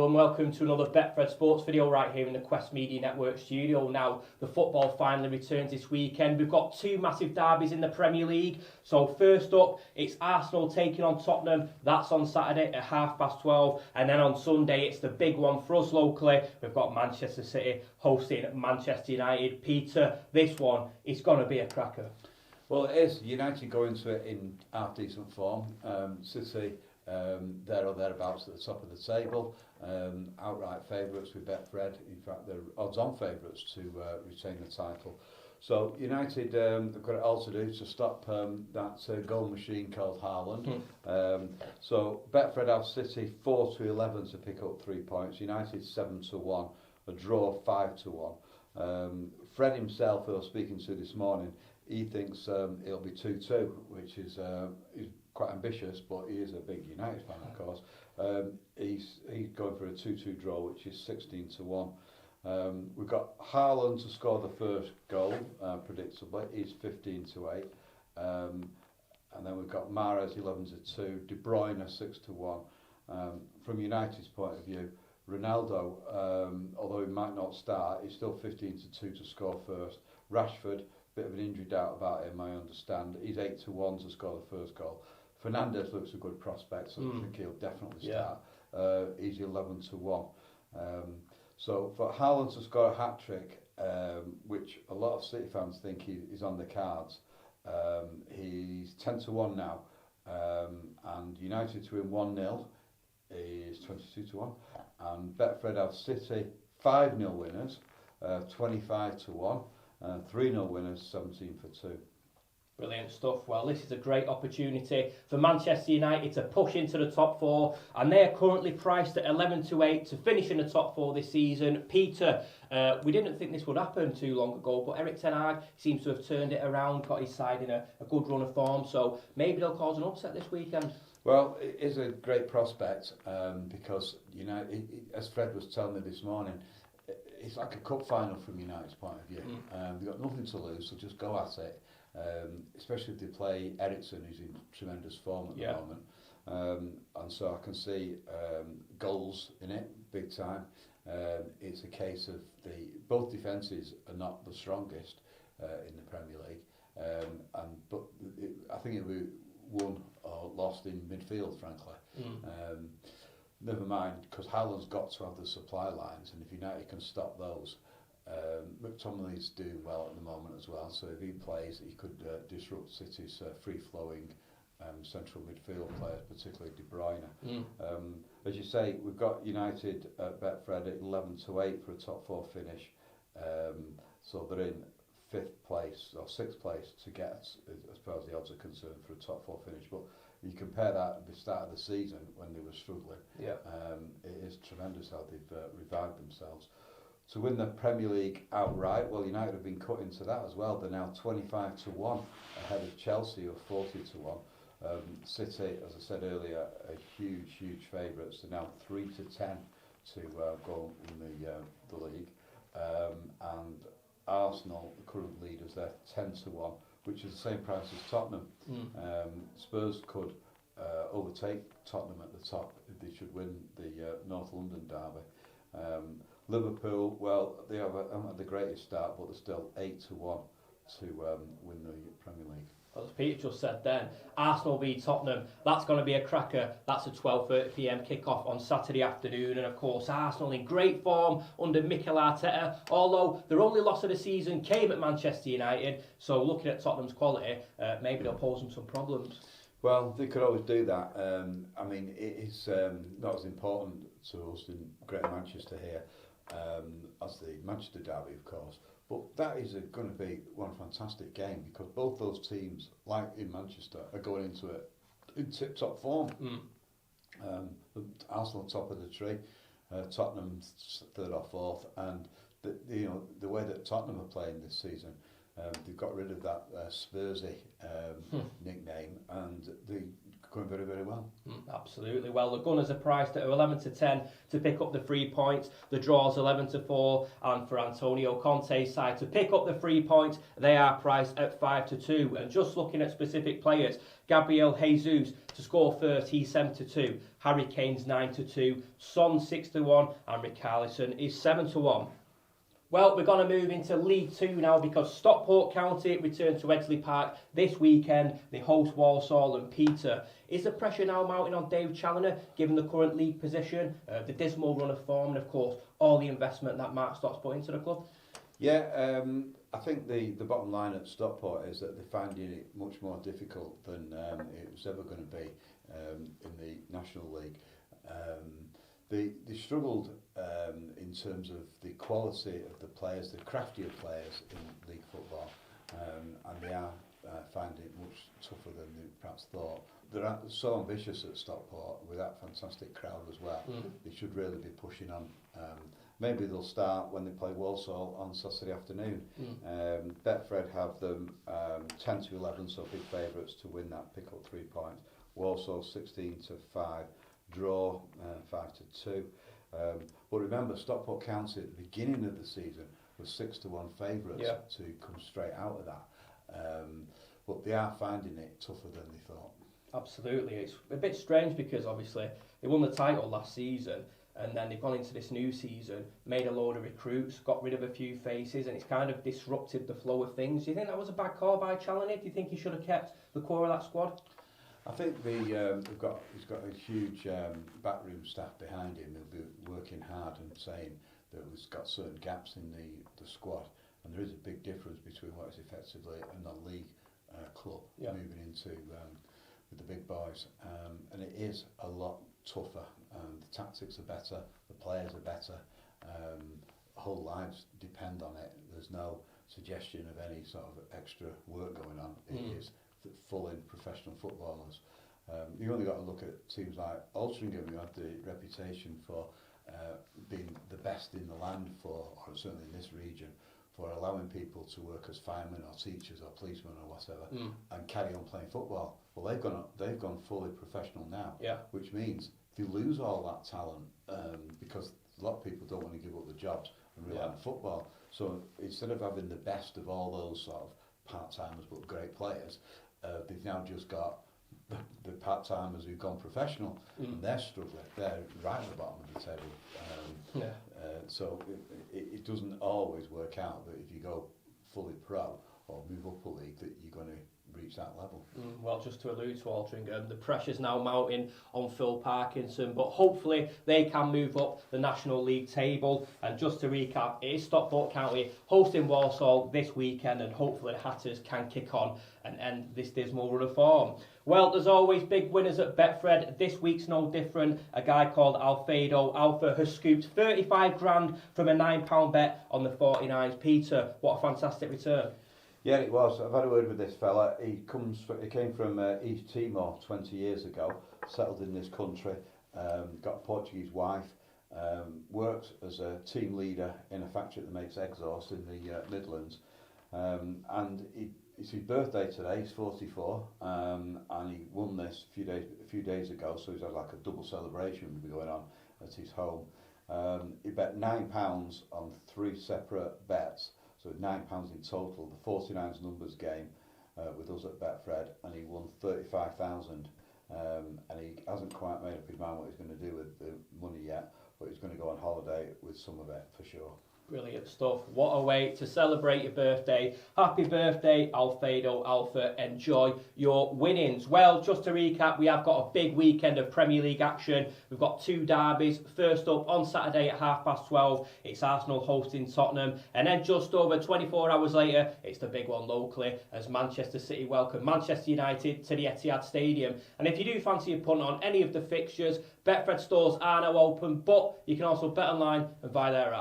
And welcome to another Betfred Sports video right here in the Quest Media Network studio. Now, the football finally returns this weekend. We've got two massive derbies in the Premier League. So first up, it's Arsenal taking on Tottenham. That's on Saturday at 12:30. And then on Sunday, it's the big one for us locally. We've got Manchester City hosting Manchester United. Peter, this one is going to be a cracker. Well, it is. United go into it in half-decent form. City, there or thereabouts at the top of the table. Outright favourites with Betfred. In fact, they're odds-on favourites to retain the title. So United, they've got it all to do to stop that goal machine called Haaland. So Betfred have City 4-11 to pick up 3 points. United 7-1. A draw 5-1. Fred himself, who I was speaking to this morning, he thinks it'll be 2-2, which is quite ambitious, but he is a big United fan, of course. He's going for a 2-2 draw, which is 16-1. We've got Haaland to score the first goal, predictably. He's 15-8. And then we've got Mahrez 11-2, De Bruyne 6-1. From United's point of view, Ronaldo, although he might not start, he's still 15-2 to score first. Rashford, bit of an injury doubt about him, I understand. He's 8-1 to score the first goal. Fernandes looks a good prospect, so I think he'll definitely start. He's 11-1. So for Haaland to score a hat-trick, which a lot of City fans think he's on the cards, he's 10-1 now. And United to win 1-0 is 22-1. And Betfred have City 5-0 winners, 25-1. 3-0 winners, 17-2. Brilliant stuff. Well, this is a great opportunity for Manchester United to push into the top four, and they're currently priced at 11-8 to finish in the top four this season. Peter, we didn't think this would happen too long ago, but Erik ten Hag seems to have turned it around, got his side in a good run of form, so maybe they'll cause an upset this weekend. Well, it is a great prospect because, as Fred was telling me this morning, it's like a cup final from United's point of view. They've got nothing to lose, so just go at it. Especially if they play Eriksen, who's in tremendous form at the moment. And so I can see goals in it, big time. It's a case of both defences are not the strongest in the Premier League. But I think it'll be won or lost in midfield, frankly. Never mind, because Haaland's got to have the supply lines, and if United can stop those, McTominay's doing well at the moment as well, so if he plays, he could disrupt City's free-flowing central midfield players, particularly De Bruyne. As you say, we've got United at Betfred at 11-8 for a top four finish, so they're in 5th place or 6th place to get, as far as the odds are concerned, for a top four finish. But you compare that at the start of the season when they were struggling, it is tremendous how they've revived themselves. To win the Premier League outright, well, United have been cut into that as well. They're now 25-1 ahead of Chelsea, who are 40-1. City, as I said earlier, are huge favourites. They're now 3-10 to go in the league. And Arsenal, the current leaders, they're 10-1, which is the same price as Tottenham. Spurs could overtake Tottenham at the top if they should win the North London derby. Liverpool, well, they haven't had the greatest start, but they're still 8-1 to win the Premier League. Well, as Peter just said then, Arsenal v Tottenham, that's going to be a cracker. That's a 12:30 PM kick-off on Saturday afternoon. And of course, Arsenal in great form under Mikel Arteta, although their only loss of the season came at Manchester United. So looking at Tottenham's quality, maybe they'll pose them some problems. Well, they could always do that. I mean, it's not as important to us in Greater Manchester here as the Manchester derby, of course. But that is going to be one fantastic game because both those teams, like in Manchester, are going into it in tip-top form. Arsenal top of the tree, Tottenham 3rd or 4th, and the way that Tottenham are playing this season, they've got rid of that Spursy nickname, and they going very, very well. Absolutely. Well, the Gunners are priced at 11 to 10 to pick up the 3 points. The draw's 11 to 4, and for Antonio Conte's side to pick up the 3 points, they are priced at 5 to 2. And just looking at specific players, Gabriel Jesus to score first, he's 7 to 2. Harry Kane's 9 to 2. Son 6 to 1, and Richarlison is 7 to 1. Well, we're going to move into League 2 now because Stockport County return to Edgley Park this weekend. They host Walsall and Peter. Is the pressure now mounting on Dave Challoner, given the current league position, the dismal run of form, and of course, all the investment that Mark Stott's put into the club? Yeah, I think the bottom line at Stockport is that they're finding it much more difficult than it was ever going to be in the National League. They struggled in terms of the quality of the players, the craftier players in league football, and they are finding it much tougher than they perhaps thought. They're so ambitious at Stockport with that fantastic crowd as well. They should really be pushing on. Maybe they'll start when they play Walsall on Saturday afternoon. Betfred have them 10 to 11, so big favourites to win that, pick up 3 points. Walsall 16 to 5. Draw 5 to 2. But remember, Stockport County at the beginning of the season was 6 to 1 favourites to come straight out of that. But they are finding it tougher than they thought. Absolutely. It's a bit strange because obviously they won the title last season and then they've gone into this new season, made a load of recruits, got rid of a few faces, and it's kind of disrupted the flow of things. Do you think that was a bad call by Challoner? Do you think he should have kept the core of that squad? I think he's got a huge backroom staff behind him who'll be working hard and saying that he's got certain gaps in the squad, and there is a big difference between what is effectively a non-league club moving into with the big boys, and it is a lot tougher. The tactics are better, the players are better, whole lives depend on it. There's no suggestion of any sort of extra work going on. It is full in professional footballers. You only got to look at teams like Altrincham, who have the reputation for being the best in the land for, or certainly in this region, for allowing people to work as firemen or teachers or policemen or whatever and carry on playing football. Well, they've gone fully professional now, which means they lose all that talent because a lot of people don't want to give up the jobs and rely on football. So instead of having the best of all those sort of part-timers but great players, they've now just got the part-timers who've gone professional and they're struggling. They're right at the bottom of the table. So it doesn't always work out that if you go fully pro or move up a league that you're going to reach that level. Well, just to allude to Altrincham, the pressure's now mounting on Phil Parkinson, but hopefully they can move up the National League table. And just to recap, it is Stockport County hosting Walsall this weekend, and hopefully the Hatters can kick on and end this dismal run of form. Well, there's always big winners at Betfred. This week's no different. A guy called Alfredo Alpha has scooped 35 grand from a £9 bet on the 49s. Peter, what a fantastic return. Yeah, it was. I've had a word with this fella. He came from East Timor 20 years ago, settled in this country, got a Portuguese wife, worked as a team leader in a factory that makes exhaust in the Midlands, and it's his birthday today. He's 44, and he won this a few days ago. So he's had like a double celebration will be going on at his home. He bet £9 on 3 separate bets. So £9 in total, the 49's numbers game with us at Betfred, and he won 35,000. And he hasn't quite made up his mind what he's going to do with the money yet, but he's going to go on holiday with some of it for sure. Brilliant stuff. What a way to celebrate your birthday. Happy birthday, Alfredo Alpha. Enjoy your winnings. Well, just to recap, we have got a big weekend of Premier League action. We've got 2 derbies. First up on Saturday at 12:30, it's Arsenal hosting Tottenham. And then just over 24 hours later, it's the big one locally as Manchester City welcome Manchester United to the Etihad Stadium. And if you do fancy a punt on any of the fixtures, Betfred stores are now open, but you can also bet online and buy their app.